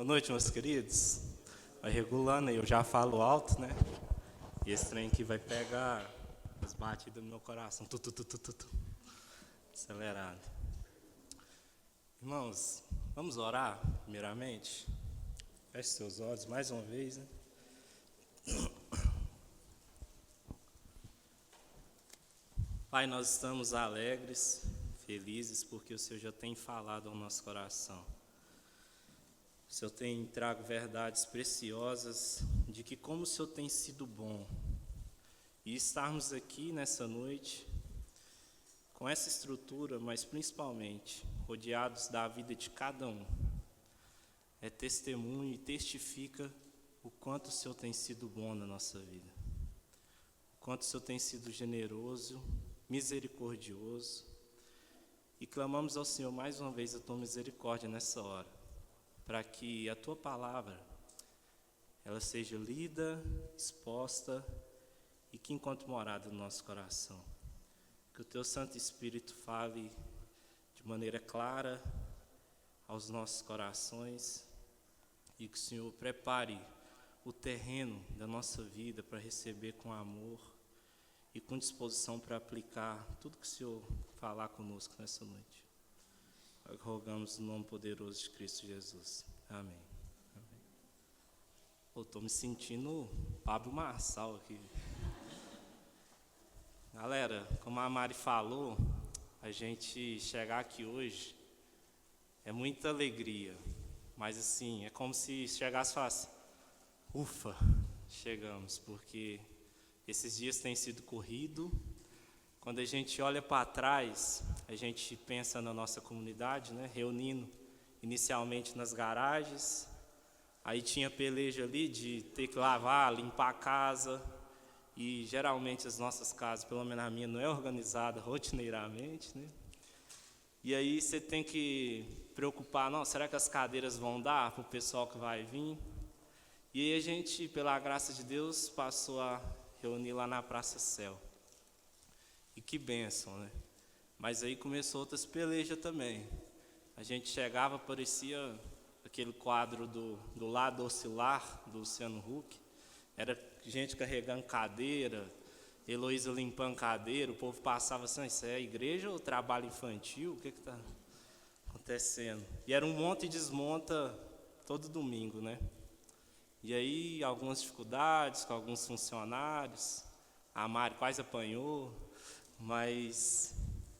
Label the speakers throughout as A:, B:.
A: Boa noite, meus queridos. Vai regulando aí, eu já falo alto, né? E esse trem aqui vai pegar as batidas do meu coração. Tu. Acelerado. Irmãos, vamos orar, primeiramente? Feche seus olhos mais uma vez, né? Pai, nós estamos alegres, felizes, porque o Senhor já tem falado ao nosso coração. O Senhor tem trago verdades preciosas de que como o Senhor tem sido bom. E estarmos aqui nessa noite, com essa estrutura, mas principalmente rodeados da vida de cada um, é testemunho e testifica o quanto o Senhor tem sido bom na nossa vida. O quanto o Senhor tem sido generoso, misericordioso. E clamamos ao Senhor mais uma vez a tua misericórdia nessa hora, para que a tua palavra ela seja lida, exposta e que encontre morada no nosso coração. Que o teu Santo Espírito fale de maneira clara aos nossos corações e que o Senhor prepare o terreno da nossa vida para receber com amor e com disposição para aplicar tudo que o Senhor falar conosco nessa noite. Rogamos no nome poderoso de Cristo Jesus. Amém. Estou me sentindo Pablo Marçal aqui. Galera, como a Mari falou, a gente chegar aqui hoje é muita alegria. Mas assim, é como se chegasse e falasse, ufa, chegamos, porque esses dias têm sido corridos. Quando a gente olha para trás, a gente pensa na nossa comunidade, né, reunindo inicialmente nas garagens. Aí tinha peleja ali de ter que lavar, limpar a casa. E geralmente as nossas casas, pelo menos a minha, não é organizada rotineiramente, né? E aí você tem que preocupar, não, será que as cadeiras vão dar para o pessoal que vai vir? E aí a gente, pela graça de Deus, passou a reunir lá na Praça Céu. E que bênção, né? Mas aí começou outras pelejas também. A gente chegava, parecia aquele quadro do Lado Oscilar, do Luciano Huck. Era gente carregando cadeira, Heloísa limpando cadeira, o povo passava assim, isso é igreja ou trabalho infantil? O que está acontecendo? E era um monte e desmonta todo domingo, né? E aí algumas dificuldades com alguns funcionários, a Mari quase apanhou, mas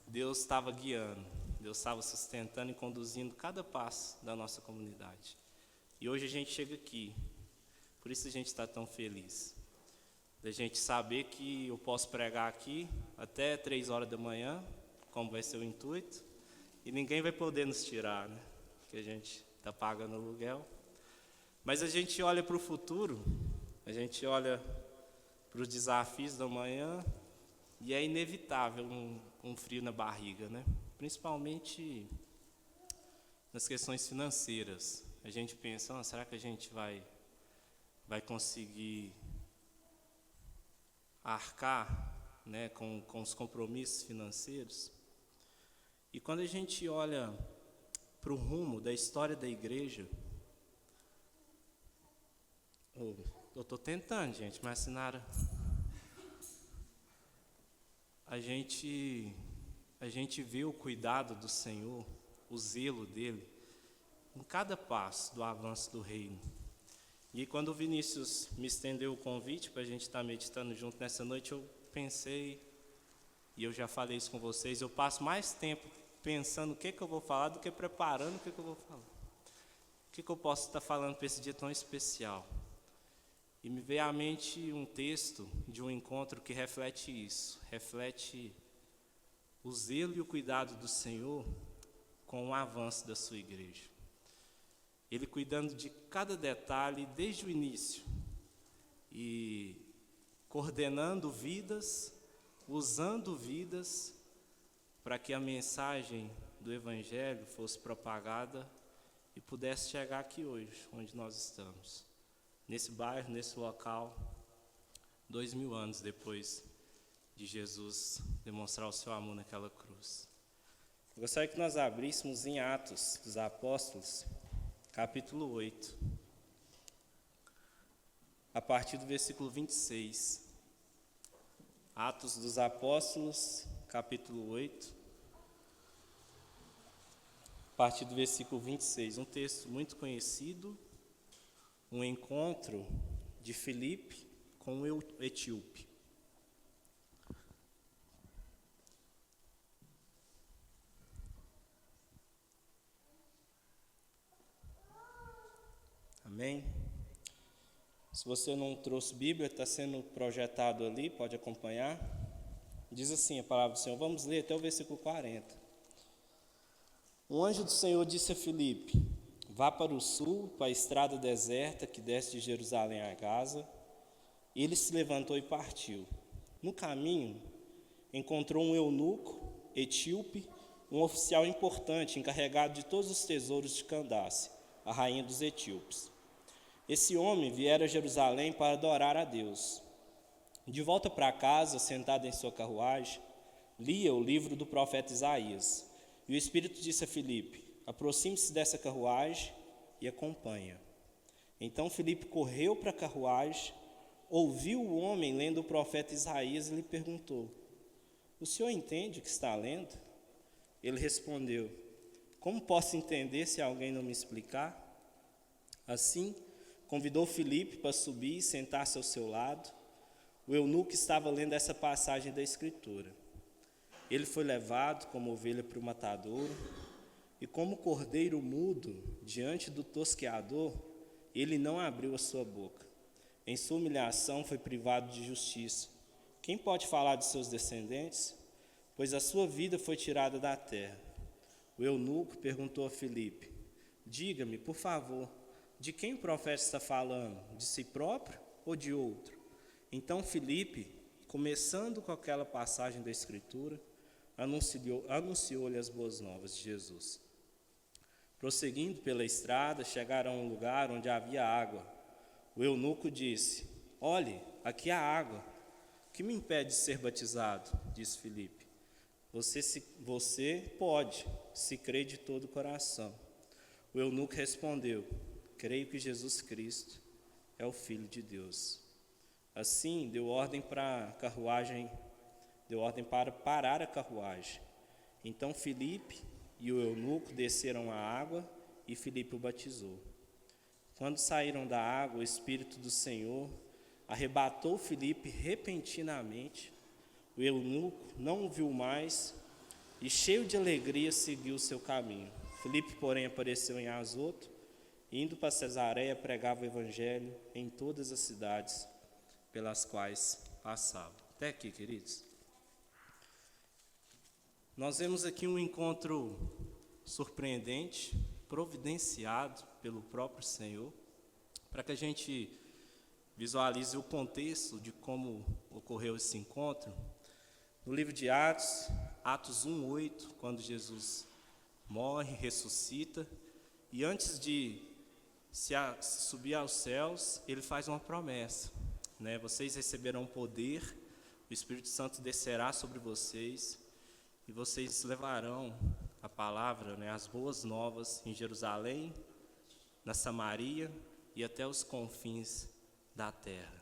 A: Deus estava guiando, Deus estava sustentando e conduzindo cada passo da nossa comunidade. E hoje a gente chega aqui, por isso a gente está tão feliz. Da gente saber que eu posso pregar aqui até 3 horas da manhã, como vai ser o intuito, e ninguém vai poder nos tirar, né? Porque a gente está pagando aluguel. Mas a gente olha para o futuro, a gente olha para os desafios da manhã, e é inevitável um frio na barriga, né? Principalmente nas questões financeiras. A gente pensa, será que a gente vai conseguir arcar, né, com os compromissos financeiros? E quando a gente olha para o rumo da história da igreja, eu estou tentando, gente, mas Sinara, a gente vê o cuidado do Senhor, o zelo dele, em cada passo do avanço do reino. E quando o Vinícius me estendeu o convite para a gente estar meditando junto nessa noite, eu pensei, e eu já falei isso com vocês, eu passo mais tempo pensando o que eu vou falar do que preparando o que eu vou falar. O que eu posso estar falando para esse dia tão especial? E me veio à mente um texto de um encontro que reflete isso, reflete o zelo e o cuidado do Senhor com o avanço da sua igreja. Ele cuidando de cada detalhe desde o início e coordenando vidas, usando vidas para que a mensagem do Evangelho fosse propagada e pudesse chegar aqui hoje, onde nós estamos. Nesse bairro, nesse local, 2000 anos depois de Jesus demonstrar o seu amor naquela cruz. Eu gostaria que nós abríssemos em Atos dos Apóstolos, capítulo 8, a partir do versículo 26. Atos dos Apóstolos, capítulo 8, a partir do versículo 26. Um texto muito conhecido, um encontro de Filipe com o etíope. Amém? Se você não trouxe Bíblia, está sendo projetado ali, pode acompanhar. Diz assim a palavra do Senhor, vamos ler até o versículo 40. O anjo do Senhor disse a Filipe, vá para o sul, para a estrada deserta que desce de Jerusalém a Gaza. Ele se levantou e partiu. No caminho, encontrou um eunuco, etíope, um oficial importante, encarregado de todos os tesouros de Candace, a rainha dos etíopes. Esse homem viera a Jerusalém para adorar a Deus. De volta para casa, sentado em sua carruagem, lia o livro do profeta Isaías. E o Espírito disse a Filipe, aproxime-se dessa carruagem e acompanha. Então Filipe correu para a carruagem, ouviu o homem lendo o profeta Isaías e lhe perguntou, o senhor entende o que está lendo? Ele respondeu, como posso entender se alguém não me explicar? Assim, convidou Filipe para subir e sentar-se ao seu lado. O eunuco estava lendo essa passagem da Escritura. Ele foi levado como ovelha para o matadouro, e como cordeiro mudo diante do tosqueador, ele não abriu a sua boca. Em sua humilhação foi privado de justiça. Quem pode falar de seus descendentes? Pois a sua vida foi tirada da terra. O eunuco perguntou a Filipe, diga-me, por favor, de quem o profeta está falando? De si próprio ou de outro? Então Filipe, começando com aquela passagem da Escritura, anunciou-lhe as boas novas de Jesus. Prosseguindo pela estrada, chegaram a um lugar onde havia água. O eunuco disse, olhe, aqui há água. O que me impede de ser batizado? Disse Filipe. Você pode, se crê de todo o coração. O eunuco respondeu, creio que Jesus Cristo é o Filho de Deus. Assim, deu ordem para parar a carruagem. Então Filipe e o eunuco desceram à água e Filipe o batizou. Quando saíram da água, o Espírito do Senhor arrebatou Filipe repentinamente. O eunuco não o viu mais e, cheio de alegria, seguiu o seu caminho. Filipe, porém, apareceu em Azoto, indo para Cesareia, pregava o evangelho em todas as cidades pelas quais passava. Até aqui, queridos. Nós vemos aqui um encontro surpreendente, providenciado pelo próprio Senhor, para que a gente visualize o contexto de como ocorreu esse encontro. No livro de Atos, Atos 1:8, quando Jesus morre, ressuscita, e antes de subir aos céus, ele faz uma promessa, né? Vocês receberão poder, o Espírito Santo descerá sobre vocês, e vocês levarão a palavra, né, as boas novas em Jerusalém, na Samaria e até os confins da terra.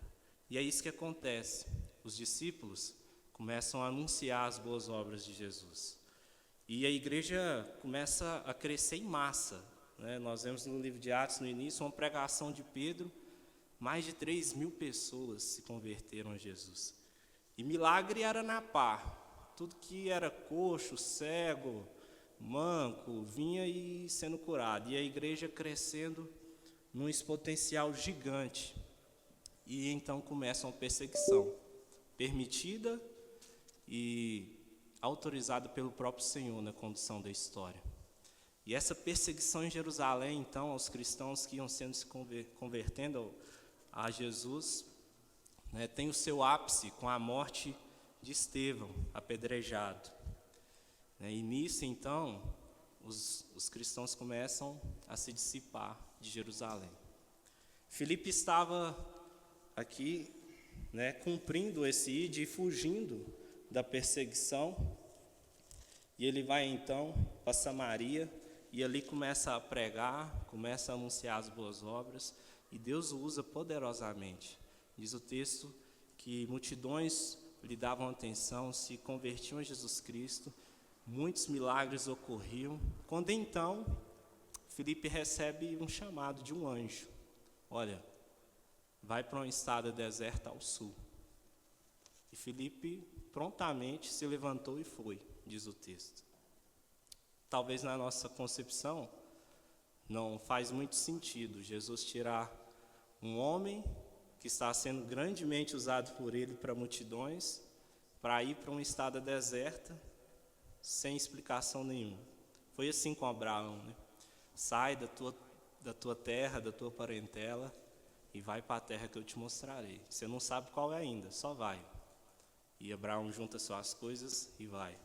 A: E é isso que acontece. Os discípulos começam a anunciar as boas obras de Jesus. E a igreja começa a crescer em massa, né? Nós vemos no livro de Atos, no início, uma pregação de Pedro, mais de 3.000 pessoas se converteram a Jesus. E milagre era na pá. Tudo que era coxo, cego, manco, vinha e sendo curado. E a igreja crescendo num exponencial gigante. E então começa uma perseguição, permitida e autorizada pelo próprio Senhor na condução da história. E essa perseguição em Jerusalém, então, aos cristãos que iam se convertendo a Jesus, né, tem o seu ápice com a morte de Estevão, apedrejado. E nisso, então, os cristãos começam a se dissipar de Jerusalém. Filipe estava aqui, né, cumprindo esse ide e fugindo da perseguição, e ele vai então para Samaria e ali começa a pregar, começa a anunciar as boas obras, e Deus o usa poderosamente. Diz o texto que multidões lhe davam atenção, se convertiam a Jesus Cristo, muitos milagres ocorriam, quando então Filipe recebe um chamado de um anjo. Olha, vai para uma estrada deserta ao sul. E Filipe prontamente se levantou e foi, diz o texto. Talvez na nossa concepção não faz muito sentido Jesus tirar um homem que está sendo grandemente usado por ele para multidões, para ir para uma estrada deserta, sem explicação nenhuma. Foi assim com Abraão, né? Sai da tua terra, da tua parentela, e vai para a terra que eu te mostrarei. Você não sabe qual é ainda, só vai. E Abraão junta suas coisas e vai.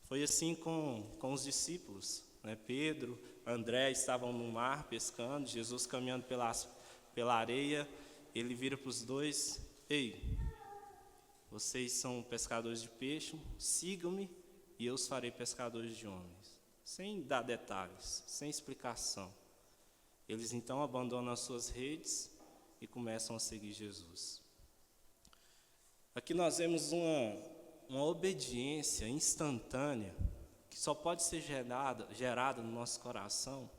A: Foi assim com os discípulos, né? Pedro, André estavam no mar pescando, Jesus caminhando pela areia, ele vira para os dois: ei, vocês são pescadores de peixe, sigam-me e eu os farei pescadores de homens. Sem dar detalhes, sem explicação. Eles então abandonam as suas redes e começam a seguir Jesus. Aqui nós vemos uma obediência instantânea que só pode ser gerada no nosso coração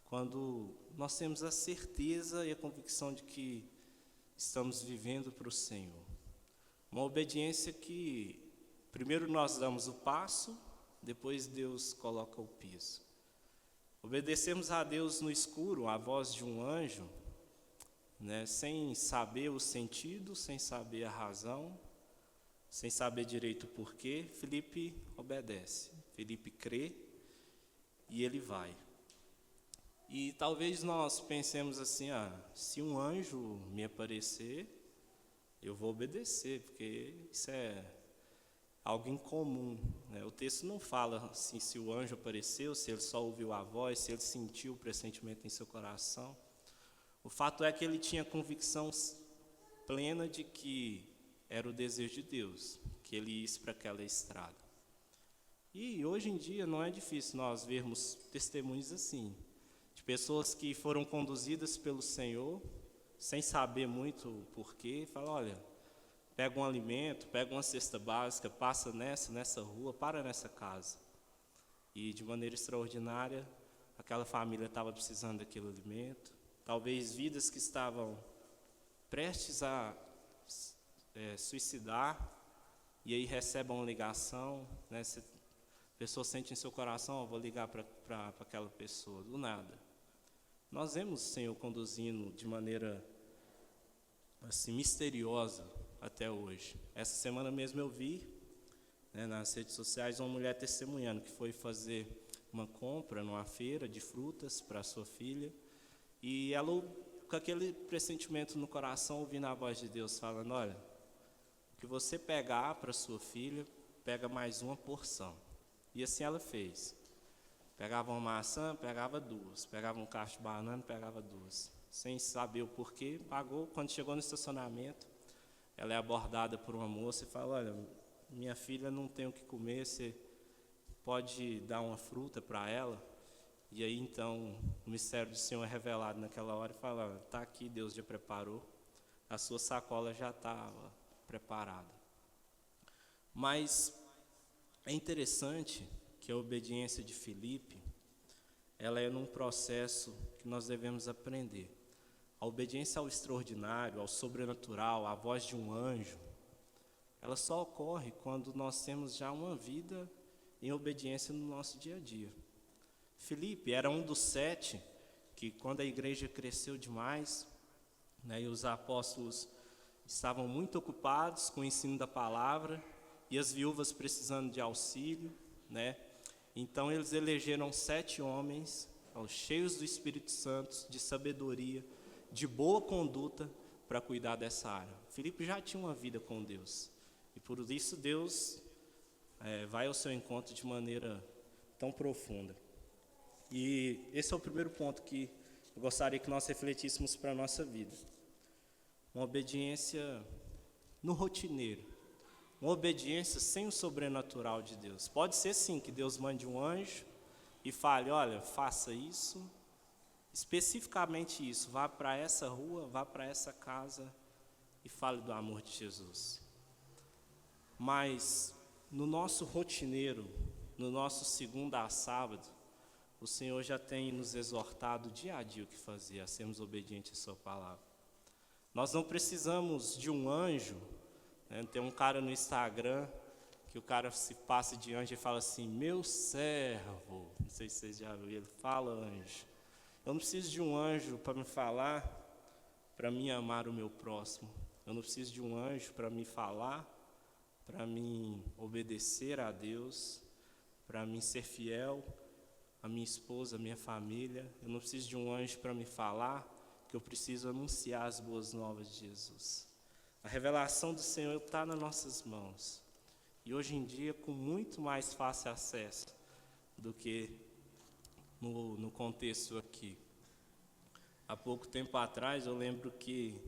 A: quando nós temos a certeza e a convicção de que estamos vivendo para o Senhor. Uma obediência que primeiro nós damos o passo, depois Deus coloca o piso. Obedecemos a Deus no escuro, a voz de um anjo, né, sem saber o sentido, sem saber a razão, sem saber direito o porquê. Filipe obedece, Filipe crê e ele vai. E talvez nós pensemos assim: se um anjo me aparecer, eu vou obedecer, porque isso é algo incomum, né? O texto não fala assim, se o anjo apareceu, se ele só ouviu a voz, se ele sentiu o pressentimento em seu coração. O fato é que ele tinha convicção plena de que era o desejo de Deus, que ele ia para aquela estrada. E hoje em dia não é difícil nós vermos testemunhos assim, de pessoas que foram conduzidas pelo Senhor, sem saber muito o porquê, falam: olha, pega um alimento, pega uma cesta básica, passa nessa rua, para nessa casa. E de maneira extraordinária, aquela família estava precisando daquele alimento. Talvez vidas que estavam prestes a suicidar, e aí recebem uma ligação, né? A pessoa sente em seu coração: vou ligar para aquela pessoa, do nada. Nós vemos o Senhor conduzindo de maneira assim, misteriosa até hoje. Essa semana mesmo eu vi, né, nas redes sociais, uma mulher testemunhando que foi fazer uma compra numa feira de frutas para sua filha, e ela, com aquele pressentimento no coração, ouvindo a voz de Deus falando: olha, o que você pegar para sua filha, pega mais uma porção. E assim ela fez. Pegava uma maçã, pegava duas. Pegava um cacho de banana, pegava duas. Sem saber o porquê, pagou. Quando chegou no estacionamento, ela é abordada por uma moça e fala: olha, minha filha não tem o que comer, você pode dar uma fruta para ela? E aí então o mistério do Senhor é revelado naquela hora e fala: está aqui, Deus já preparou, a sua sacola já estava preparada. Mas é interessante que a obediência de Filipe, ela é num processo que nós devemos aprender. A obediência ao extraordinário, ao sobrenatural, à voz de um anjo, ela só ocorre quando nós temos já uma vida em obediência no nosso dia a dia. Filipe era um dos 7 que, quando a igreja cresceu demais, né, e os apóstolos estavam muito ocupados com o ensino da palavra, e as viúvas precisando de auxílio, né? Então eles elegeram 7 homens, cheios do Espírito Santo, de sabedoria, de boa conduta, para cuidar dessa área. Filipe já tinha uma vida com Deus, e por isso Deus vai ao seu encontro de maneira tão profunda. E esse é o primeiro ponto que eu gostaria que nós refletíssemos para a nossa vida. Uma obediência no rotineiro. Uma obediência sem o sobrenatural de Deus. Pode ser sim que Deus mande um anjo, e fale, olha, faça isso, especificamente isso, vá para essa rua, vá para essa casa e fale do amor de Jesus. Mas no nosso rotineiro, no nosso segunda a sábado, o Senhor já tem nos exortado dia a dia o que fazer, a sermos obedientes à sua palavra. Nós não precisamos de um anjo, né? Tem um cara no Instagram que o cara se passa de anjo e fala assim, meu servo, não sei se vocês já viram, ele fala anjo. Eu não preciso de um anjo para me falar, para mim amar o meu próximo. Eu não preciso de um anjo para me falar, para mim obedecer a Deus, para mim ser fiel à minha esposa, à minha família. Eu não preciso de um anjo para me falar que eu preciso anunciar as boas novas de Jesus. A revelação do Senhor está nas nossas mãos. E hoje em dia, com muito mais fácil acesso do que no contexto aqui. Há pouco tempo atrás, eu lembro que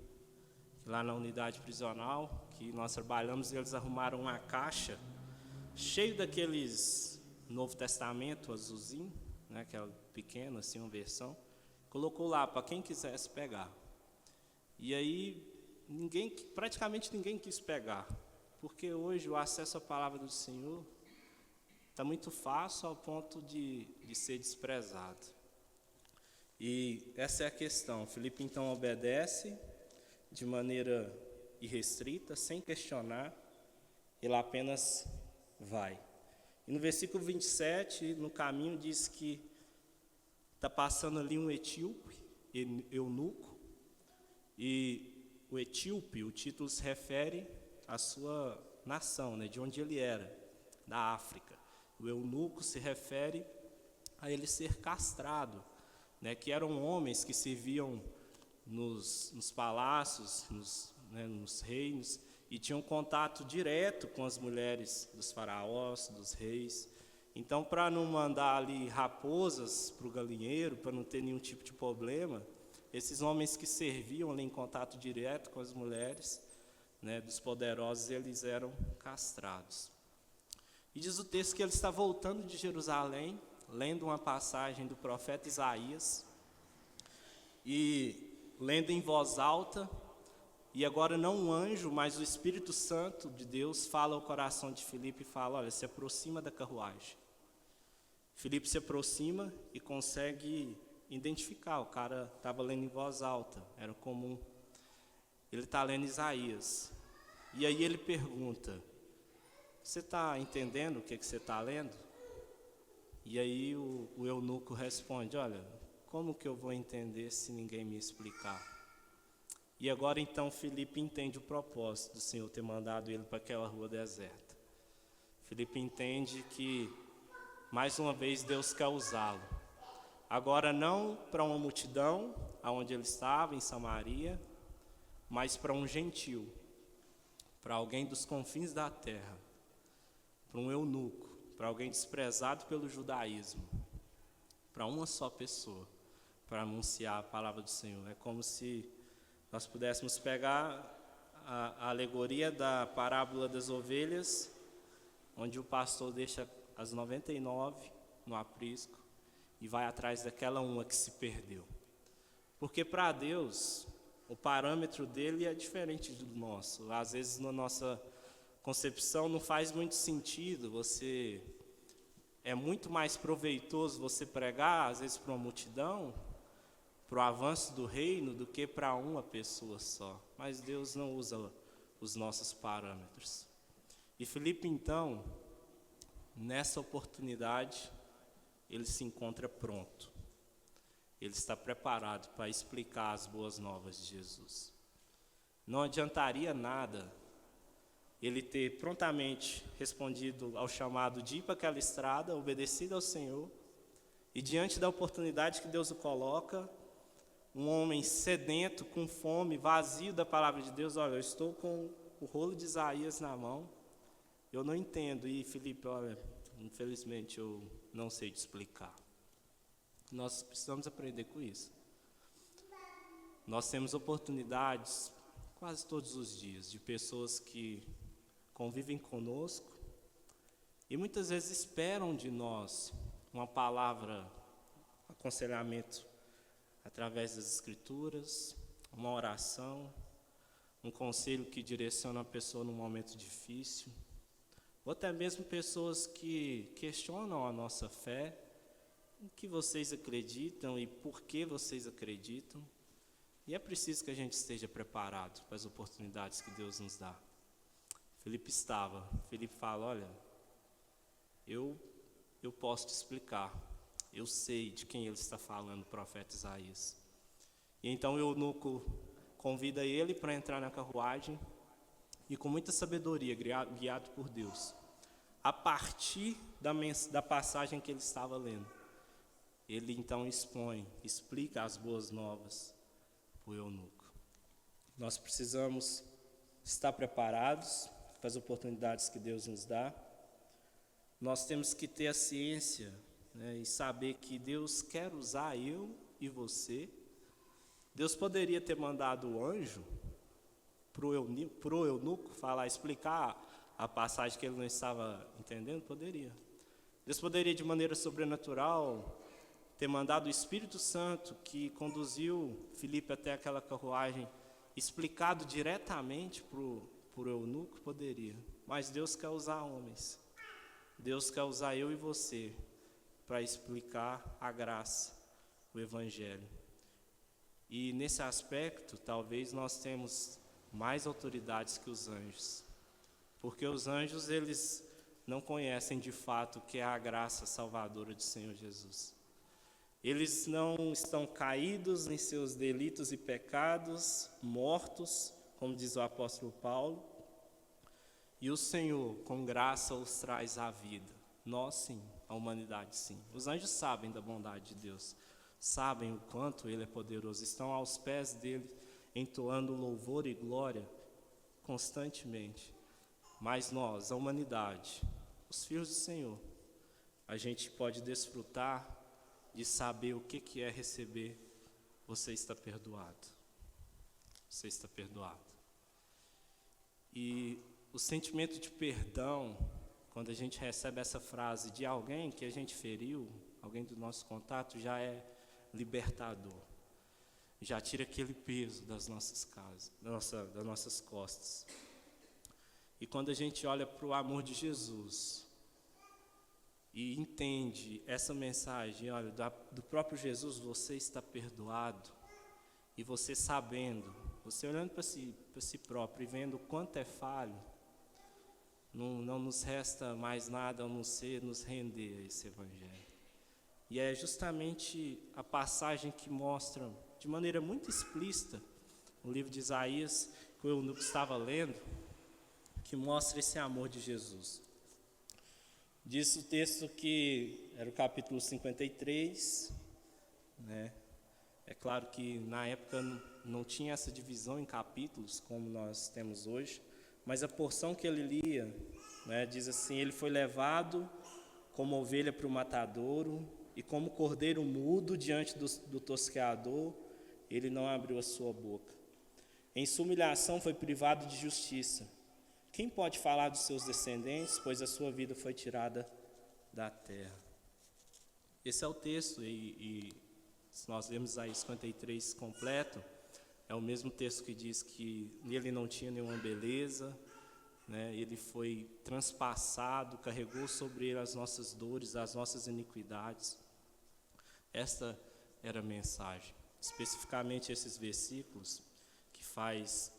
A: lá na unidade prisional, que nós trabalhamos, eles arrumaram uma caixa cheia daqueles Novo Testamento azulzinho, né, que é pequeno, assim, uma versão, colocou lá para quem quisesse pegar. E aí, praticamente ninguém quis pegar, porque hoje o acesso à palavra do Senhor está muito fácil ao ponto de ser desprezado. E essa é a questão. Filipe então obedece de maneira irrestrita, sem questionar, ele apenas vai. E no versículo 27, no caminho, diz que está passando ali um etíope, eunuco, e o etíope, o título se refere à sua nação, né, de onde ele era, da África. O eunuco se refere a ele ser castrado, né, que eram homens que serviam nos palácios, nos reinos, e tinham contato direto com as mulheres dos faraós, dos reis. Então, para não mandar ali raposas para o galinheiro, para não ter nenhum tipo de problema, esses homens que serviam ali em contato direto com as mulheres, né, dos poderosos, eles eram castrados. E diz o texto que ele está voltando de Jerusalém, lendo uma passagem do profeta Isaías, e lendo em voz alta, e agora não um anjo, mas o Espírito Santo de Deus fala ao coração de Filipe e fala, olha, se aproxima da carruagem. Filipe se aproxima e consegue identificar, o cara estava lendo em voz alta, era comum. Ele está lendo Isaías. E aí ele pergunta, você está entendendo o que você está lendo? E aí o eunuco responde, olha, como que eu vou entender se ninguém me explicar? E agora então Filipe entende o propósito do Senhor ter mandado ele para aquela rua deserta. Filipe entende que, mais uma vez, Deus quer usá-lo. Agora não para uma multidão, aonde ele estava, em Samaria, mas para um gentil, para alguém dos confins da terra, para um eunuco, para alguém desprezado pelo judaísmo, para uma só pessoa, para anunciar a palavra do Senhor. É como se nós pudéssemos pegar a alegoria da parábola das ovelhas, onde o pastor deixa as 99 no aprisco e vai atrás daquela uma que se perdeu. Porque para Deus, o parâmetro dele é diferente do nosso. Às vezes, na nossa concepção, não faz muito sentido. É muito mais proveitoso você pregar, às vezes, para uma multidão, para o avanço do reino, do que para uma pessoa só. Mas Deus não usa os nossos parâmetros. E Filipe, então, nessa oportunidade, ele se encontra pronto. Ele está preparado para explicar as boas novas de Jesus. Não adiantaria nada ele ter prontamente respondido ao chamado de ir para aquela estrada, obedecido ao Senhor, e diante da oportunidade que Deus o coloca, um homem sedento, com fome, vazio da palavra de Deus, olha, eu estou com o rolo de Isaías na mão, eu não entendo. E Filipe, olha, infelizmente eu não sei te explicar. Nós precisamos aprender com isso. Nós temos oportunidades quase todos os dias de pessoas que convivem conosco e muitas vezes esperam de nós uma palavra, aconselhamento através das Escrituras, uma oração, um conselho que direciona a pessoa num momento difícil, ou até mesmo pessoas que questionam a nossa fé, o que vocês acreditam e por que vocês acreditam. E é preciso que a gente esteja preparado para as oportunidades que Deus nos dá. Felipe fala, olha, eu posso te explicar, eu sei de quem ele está falando, o profeta Isaías. E então o eunuco convida ele para entrar na carruagem e com muita sabedoria, guiado por Deus, a partir da passagem que ele estava lendo, ele então explica as boas novas para o eunuco. Nós precisamos estar preparados para as oportunidades que Deus nos dá. Nós temos que ter a ciência, né, e saber que Deus quer usar eu e você. Deus poderia ter mandado o anjo para o eunuco explicar a passagem que ele não estava entendendo? Poderia. Deus poderia, de maneira sobrenatural, ter mandado o Espírito Santo, que conduziu Filipe até aquela carruagem, explicado diretamente para o eunuco? Poderia. Mas Deus quer usar homens. Deus quer usar eu e você para explicar a graça, o Evangelho. E nesse aspecto, talvez nós temos mais autoridades que os anjos. Porque os anjos, eles não conhecem de fato o que é a graça salvadora do Senhor Jesus. Eles não estão caídos em seus delitos e pecados, mortos, como diz o apóstolo Paulo. E o Senhor, com graça, os traz à vida. Nós sim, a humanidade sim. Os anjos sabem da bondade de Deus, sabem o quanto Ele é poderoso, estão aos pés dEle, entoando louvor e glória constantemente. Mas nós, a humanidade, os filhos do Senhor, a gente pode desfrutar de saber o que é receber. Você está perdoado. Você está perdoado. E o sentimento de perdão, quando a gente recebe essa frase de alguém que a gente feriu, alguém do nosso contato, já é libertador. Já tira aquele peso das nossas das nossas costas. E quando a gente olha para o amor de Jesus e entende essa mensagem, olha, do próprio Jesus, você está perdoado, e você sabendo, você olhando para si próprio e vendo o quanto é falho, não nos resta mais nada a não ser nos render a esse Evangelho. E é justamente a passagem que mostra, de maneira muito explícita, o livro de Isaías, que o eunuco estava lendo, que mostra esse amor de Jesus. Diz o texto que era o capítulo 53, né? É claro que na época não tinha essa divisão em capítulos como nós temos hoje, mas a porção que ele lia, né, diz assim: ele foi levado como ovelha para o matadouro, e como cordeiro mudo diante do tosqueador, ele não abriu a sua boca. Em sua humilhação foi privado de justiça. Quem pode falar dos seus descendentes, pois a sua vida foi tirada da terra? Esse é o texto, e se nós vemos Isaías 53 completo, é o mesmo texto que diz que nele não tinha nenhuma beleza, né? Ele foi transpassado, carregou sobre ele as nossas dores, as nossas iniquidades. Esta era a mensagem. Especificamente esses versículos, que faz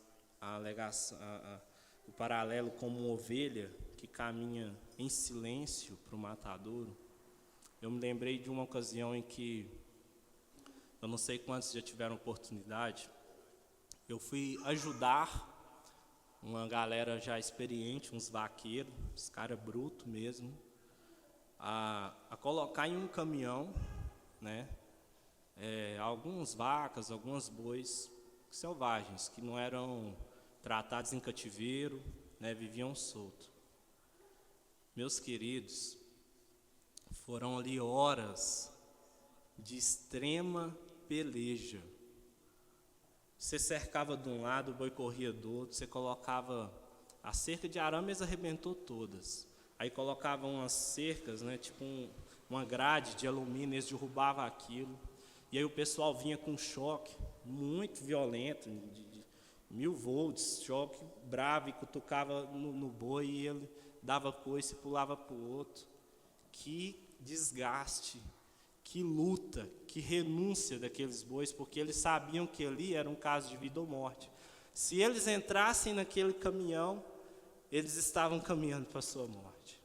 A: o paralelo como uma ovelha que caminha em silêncio para o matadouro. Eu me lembrei de uma ocasião em que, eu não sei quantos já tiveram oportunidade, eu fui ajudar uma galera já experiente, uns vaqueiros, uns caras brutos mesmo, a colocar em um caminhão, né, algumas vacas, alguns bois selvagens, que não eram tratados em cativeiro, né, viviam soltos. Meus queridos, foram ali horas de extrema peleja. Você cercava de um lado, o boi corria do outro, você colocava a cerca de arames, arrebentou todas. Aí colocava umas cercas, né, tipo uma grade de alumínio, eles derrubavam aquilo. E aí o pessoal vinha com choque muito violento, de 1000 volts, choque bravo, e cutucava no boi, e ele dava coice e pulava para o outro. Que desgaste, que luta, que renúncia daqueles bois, porque eles sabiam que ali era um caso de vida ou morte. Se eles entrassem naquele caminhão, eles estavam caminhando para a sua morte.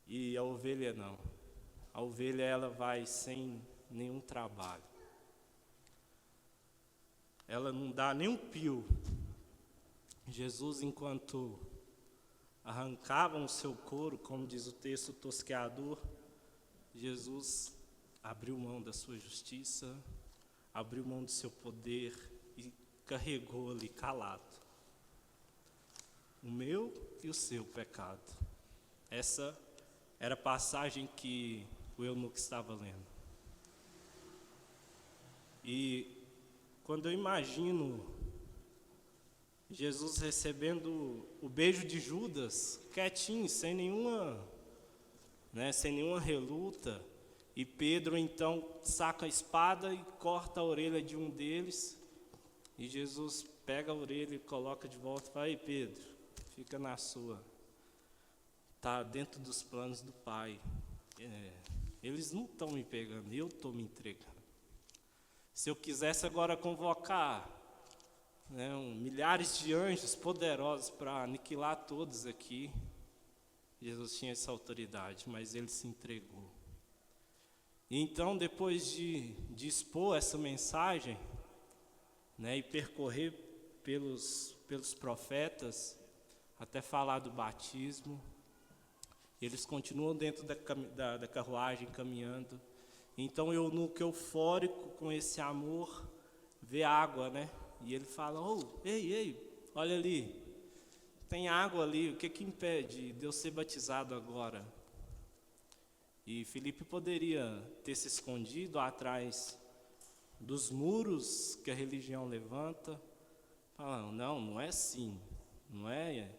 A: E a ovelha não. A ovelha, ela vai sem nenhum trabalho. Ela não dá nem um pio. Jesus, enquanto arrancavam o seu couro, como diz o texto, tosqueador, Jesus abriu mão da sua justiça, abriu mão do seu poder e carregou ali calado o meu e o seu pecado. Essa era a passagem que o eunuco estava lendo. E quando eu imagino Jesus recebendo o beijo de Judas, quietinho, sem nenhuma reluta, e Pedro então saca a espada e corta a orelha de um deles, e Jesus pega a orelha e coloca de volta e fala: ei, Pedro, fica na sua, está dentro dos planos do Pai. Eles não estão me pegando, eu estou me entregando. Se eu quisesse agora convocar milhares de anjos poderosos para aniquilar todos aqui, Jesus tinha essa autoridade, mas ele se entregou. E então, depois de expor essa mensagem, e percorrer pelos profetas, até falar do batismo, eles continuam dentro da carruagem caminhando. Então, o eunuco eufórico com esse amor vê água, e ele fala: ei, olha ali, tem água ali, o que impede de eu ser batizado agora? E Filipe poderia ter se escondido atrás dos muros que a religião levanta, falando: não é assim, não é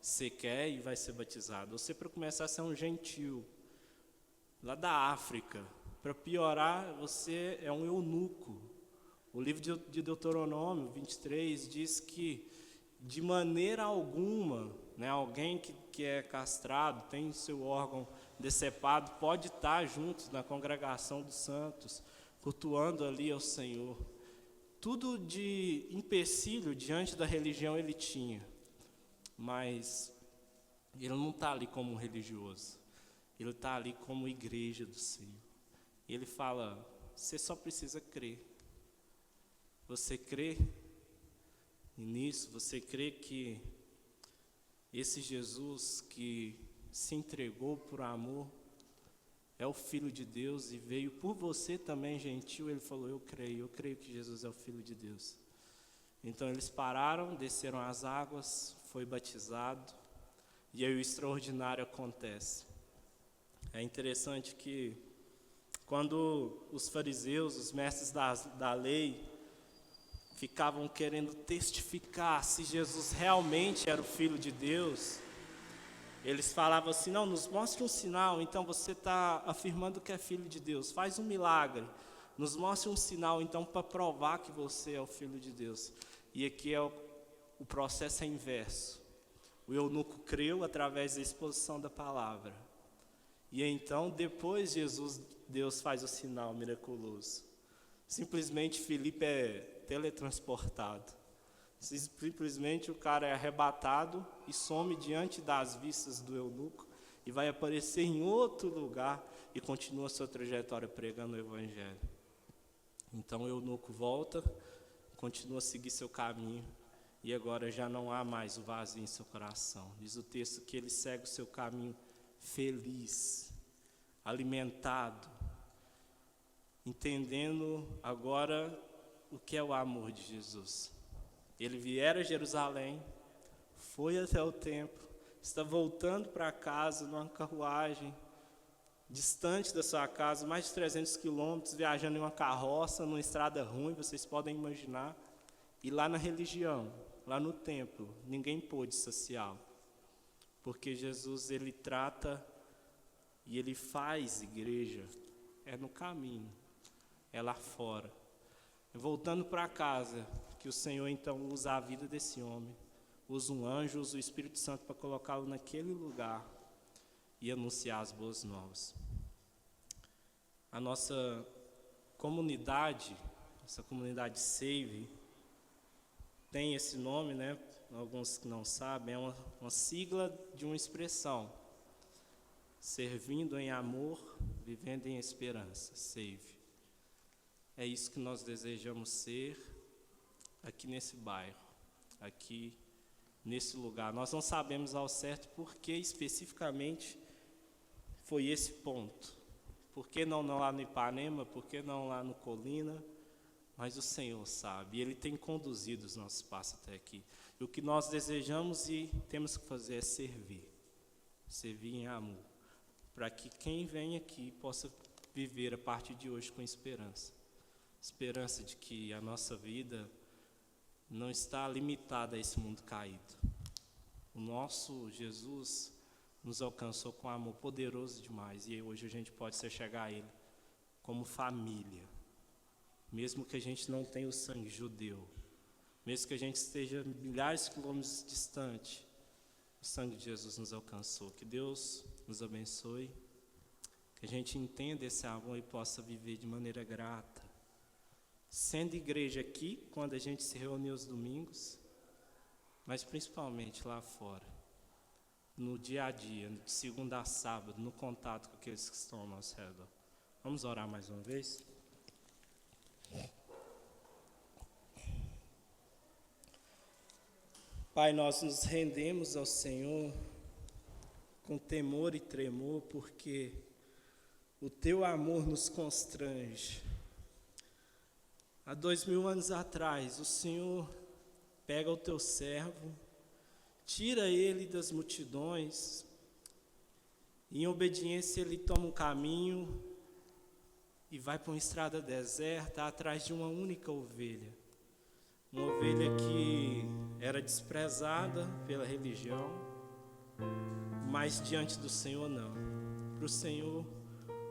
A: você quer e vai ser batizado. Você, para começar, você é um gentil, lá da África. Para piorar, você é um eunuco. O livro de Deuteronômio 23 diz que, de maneira alguma, alguém que é castrado, tem seu órgão decepado, pode estar junto na congregação dos santos, cultuando ali ao Senhor. Tudo de empecilho diante da religião ele tinha, mas ele não está ali como um religioso, ele está ali como igreja do Senhor. Ele fala: você só precisa crer. Você crê nisso? Você crê que esse Jesus que se entregou por amor é o Filho de Deus e veio por você também, gentil? Ele falou: eu creio que Jesus é o Filho de Deus. Então eles pararam, desceram as águas, foi batizado, e aí o extraordinário acontece. É interessante que quando os fariseus, os mestres da lei, ficavam querendo testificar se Jesus realmente era o Filho de Deus, eles falavam assim: não, nos mostre um sinal, então você está afirmando que é Filho de Deus, faz um milagre, nos mostre um sinal então para provar que você é o Filho de Deus. E aqui o processo é inverso. O eunuco creu através da exposição da palavra, e então depois Deus faz o sinal miraculoso. Simplesmente Filipe é teletransportado. Simplesmente o cara é arrebatado e some diante das vistas do eunuco e vai aparecer em outro lugar e continua sua trajetória pregando o evangelho. Então o eunuco volta, continua a seguir seu caminho e agora já não há mais o vazio em seu coração. Diz o texto que ele segue o seu caminho feliz, alimentado, entendendo agora o que é o amor de Jesus. Ele viera a Jerusalém, foi até o templo, está voltando para casa numa carruagem, distante da sua casa, mais de 300 quilômetros, viajando em uma carroça, numa estrada ruim, vocês podem imaginar. E lá na religião, lá no templo, ninguém pôde saciá-lo, porque Jesus, ele trata E Ele faz igreja, é no caminho, é lá fora. É voltando para casa, que o Senhor então usa a vida desse homem, usa um anjo, usa o Espírito Santo para colocá-lo naquele lugar e anunciar as boas novas. A nossa comunidade, essa comunidade Save, tem esse nome, né? Alguns que não sabem, é uma sigla de uma expressão: servindo em amor, vivendo em esperança, Save. É isso que nós desejamos ser aqui nesse bairro, aqui nesse lugar. Nós não sabemos ao certo por que especificamente foi esse ponto. Por que não lá no Ipanema, por que não lá no Colina? Mas o Senhor sabe, e Ele tem conduzido os nossos passos até aqui. E o que nós desejamos e temos que fazer é servir em amor, para que quem vem aqui possa viver a partir de hoje com esperança. Esperança de que a nossa vida não está limitada a esse mundo caído. O nosso Jesus nos alcançou com amor poderoso demais, e hoje a gente pode se chegar a Ele como família. Mesmo que a gente não tenha o sangue judeu, mesmo que a gente esteja milhares de quilômetros distante, o sangue de Jesus nos alcançou. Que Deus nos abençoe, que a gente entenda esse amor e possa viver de maneira grata, sendo igreja aqui, quando a gente se reúne aos domingos, mas principalmente lá fora, no dia a dia, de segunda a sábado, no contato com aqueles que estão ao nosso redor. Vamos orar mais uma vez? Pai, nós nos rendemos ao Senhor com temor e tremor, porque o Teu amor nos constrange. Há 2000 anos atrás, o Senhor pega o Teu servo, tira ele das multidões, e em obediência ele toma um caminho e vai para uma estrada deserta atrás de uma única ovelha. Uma ovelha que era desprezada pela religião, mas diante do Senhor não. Para o Senhor,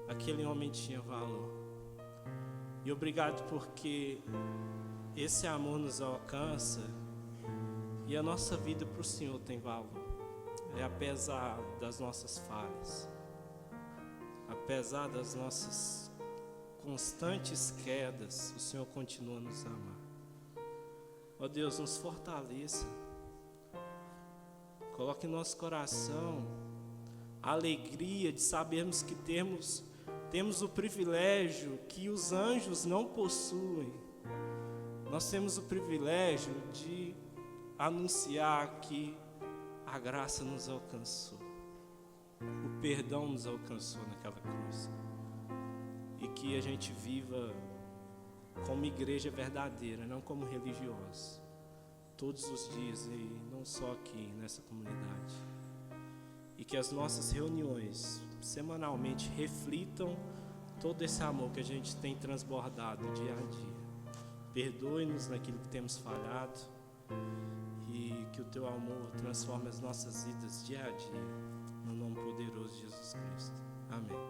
A: aquele homem tinha valor. E obrigado porque esse amor nos alcança e a nossa vida para o Senhor tem valor. É apesar das nossas falhas, apesar das nossas constantes quedas, o Senhor continua a nos amar. Ó Deus, nos fortaleça. Coloque em nosso coração a alegria de sabermos que temos o privilégio que os anjos não possuem. Nós temos o privilégio de anunciar que a graça nos alcançou, o perdão nos alcançou naquela cruz, e que a gente viva como igreja verdadeira, não como religiosos, todos os dias, e não só aqui nessa comunidade. E que as nossas reuniões semanalmente reflitam todo esse amor que a gente tem transbordado dia a dia. Perdoe-nos naquilo que temos falhado, e que o Teu amor transforme as nossas vidas dia a dia, no nome poderoso de Jesus Cristo. Amém.